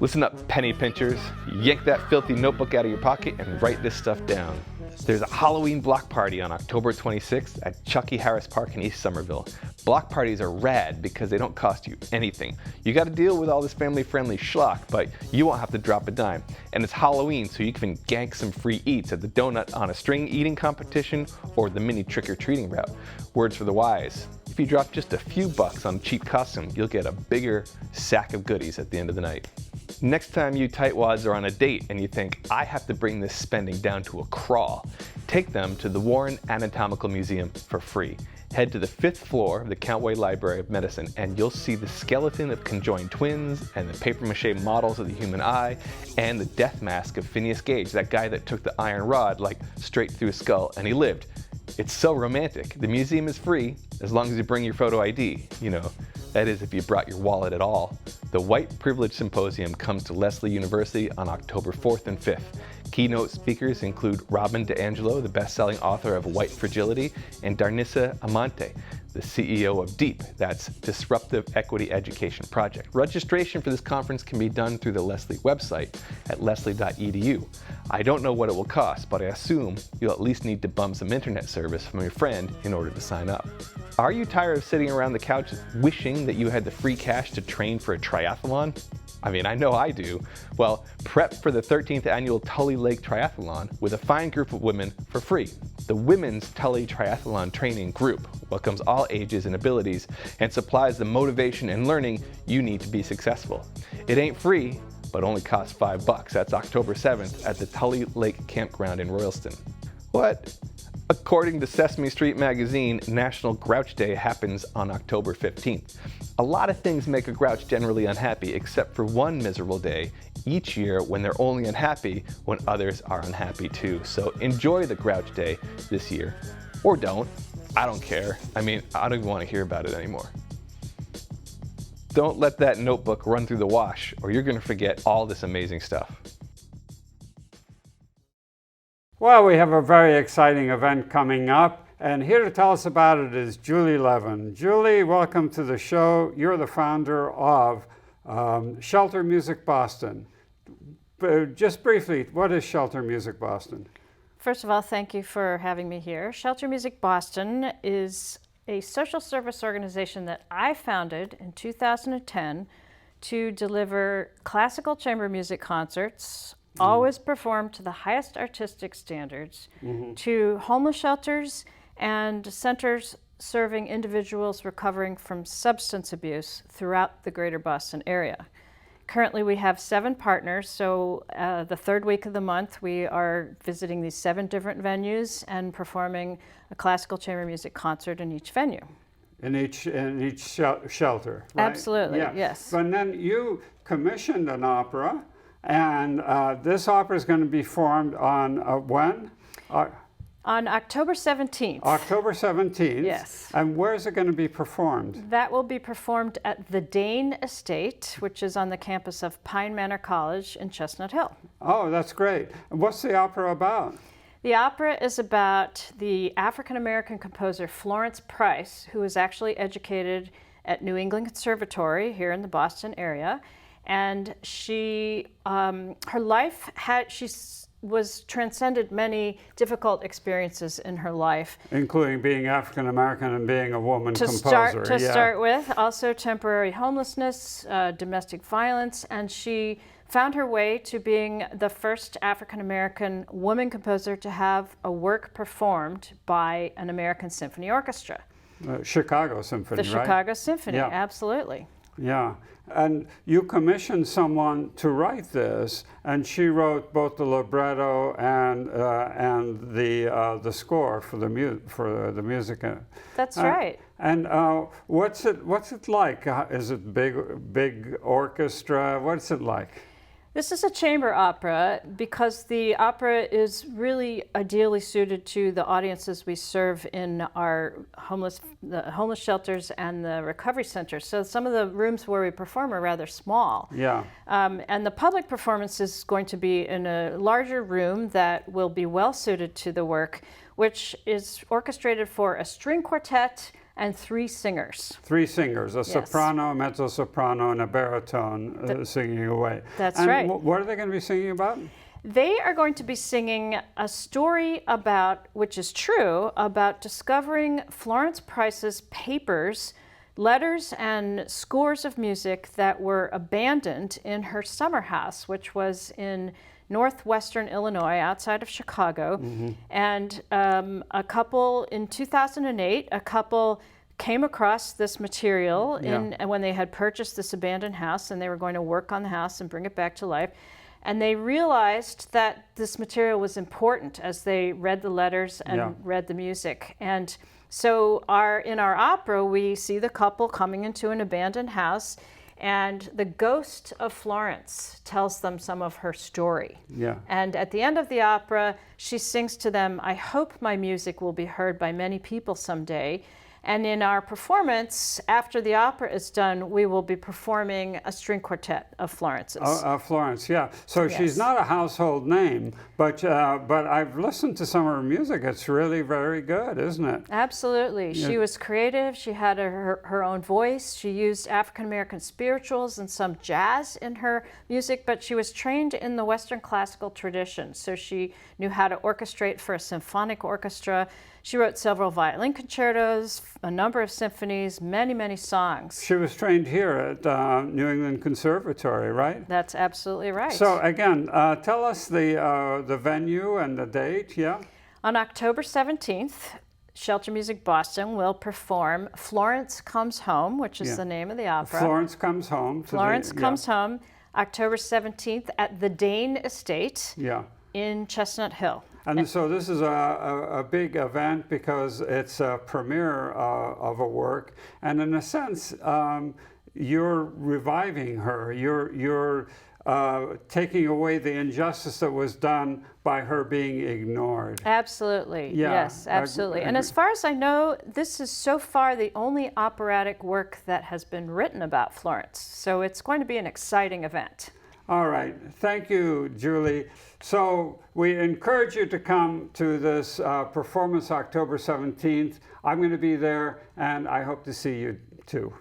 Listen up, penny pinchers. Yank that filthy notebook out of your pocket and write this stuff down. There's a Halloween block party on October 26th at Chucky Harris Park in East Somerville. Block parties are rad because they don't cost you anything. You got to deal with all this family-friendly schlock, but you won't have to drop a dime. And it's Halloween, so you can gank some free eats at the donut on a string eating competition or the mini trick-or-treating route. Words for the wise. If you drop just a few bucks on a cheap costume, you'll get a bigger sack of goodies at the end of the night. Next time you tightwads are on a date and you think, I have to bring this spending down to a crawl, take them to the Warren Anatomical Museum for free. Head to the 5th floor of the Countway Library of Medicine and you'll see the skeleton of conjoined twins and the papier-mâché models of the human eye and the death mask of Phineas Gage, that guy that took the iron rod like straight through his skull and he lived. It's so romantic. The museum is free as long as you bring your photo ID. You know, that is if you brought your wallet at all. The White Privilege Symposium comes to Lesley University on October 4th and 5th. Keynote speakers include Robin DiAngelo, the best-selling author of White Fragility, and Darnissa Amante, the CEO of DEEP, that's Disruptive Equity Education Project. Registration for this conference can be done through the Lesley website at lesley.edu. I don't know what it will cost, but I assume you'll at least need to bum some internet service from your friend in order to sign up. Are you tired of sitting around the couch wishing that you had the free cash to train for a triathlon? I mean, I know I do. Well, prep for the 13th annual Tully Lake Triathlon with a fine group of women for free. The Women's Tully Triathlon Training Group welcomes all ages and abilities and supplies the motivation and learning you need to be successful. It ain't free, but only costs $5. That's October 7th at the Tully Lake Campground in Royalston. What? According to Sesame Street magazine, National Grouch Day happens on October 15th. A lot of things make a grouch generally unhappy, except for one miserable day each year when they're only unhappy when others are unhappy too. So enjoy the Grouch Day this year. Or don't. I don't care. I mean, I don't even want to hear about it anymore. Don't let that notebook run through the wash, or you're going to forget all this amazing stuff. Well, we have a very exciting event coming up, and here to tell us about it is Julie Levin. Julie, welcome to the show. You're the founder of Shelter Music Boston. Just briefly, what is Shelter Music Boston? First of all, thank you for having me here. Shelter Music Boston is a social service organization that I founded in 2010 to deliver classical chamber music concerts, always performed to the highest artistic standards, to homeless shelters and centers serving individuals recovering from substance abuse throughout the greater Boston area. Currently we have 7 partners, so the 3rd week of the month we are visiting these 7 different venues and performing a classical chamber music concert in each venue. In each shelter, right? Absolutely, yeah. Yes. But then you commissioned an opera, and this opera is going to be formed on when? On October 17th. October 17th. Yes. And where is it going to be performed? That will be performed at the Dane Estate, which is on the campus of Pine Manor College in Chestnut Hill. Oh, that's great. And what's the opera about? The opera is about the African-American composer Florence Price, who was actually educated at New England Conservatory here in the Boston area. And she, her life was transcended many difficult experiences in her life. Including being African American and being a woman composer. To start with, also temporary homelessness, domestic violence, and she found her way to being the first African American woman composer to have a work performed by an American symphony orchestra. Chicago Symphony, The right? Chicago Symphony, Yeah. Absolutely. Yeah, and you commissioned someone to write this, and she wrote both the libretto and the score for the music. That's right. And what's it like? Is it big orchestra? What's it like? This is a chamber opera because the opera is really ideally suited to the audiences we serve in our homeless shelters and the recovery centers. So some of the rooms where we perform are rather small. Yeah. And the public performance is going to be in a larger room that will be well suited to the work, which is orchestrated for a string quartet, and 3 singers. 3 singers, a soprano, a mezzo-soprano, and a baritone singing away. That's and right. What are they going to be singing about? They are going to be singing a story about, which is true, about discovering Florence Price's papers, letters, and scores of music that were abandoned in her summer house, which was in northwestern Illinois, outside of Chicago. And a couple, in 2008, a couple came across this material when they had purchased this abandoned house, and they were going to work on the house and bring it back to life. And they realized that this material was important as they read the letters and read the music. And so in our opera, we see the couple coming into an abandoned house, and the ghost of Florence tells them some of her story. And at the end of the opera, she sings to them, "I hope my music will be heard by many people someday." And in our performance, after the opera is done, we will be performing a string quartet of Florence's. Florence, yeah. So she's not a household name, but I've listened to some of her music. It's really very good, isn't it? Absolutely. Yeah. She was creative. She had her own voice. She used African-American spirituals and some jazz in her music, but she was trained in the Western classical tradition. So she knew how to orchestrate for a symphonic orchestra. She wrote several violin concertos, a number of symphonies, many, many songs. She was trained here at New England Conservatory, right? That's absolutely right. So again, tell us the venue and the date, On October 17th, Shelter Music Boston will perform Florence Comes Home, which is the name of the opera. Florence Comes Home. Florence Comes Home, October 17th at the Dane Estate in Chestnut Hill. And so this is a big event because it's a premiere of a work, and in a sense, you're reviving her. You're taking away the injustice that was done by her being ignored. Absolutely. Yes, absolutely. And as far as I know, this is so far the only operatic work that has been written about Florence. So it's going to be an exciting event. All right. Thank you, Julie. So we encourage you to come to this performance October 17th. I'm going to be there, and I hope to see you too.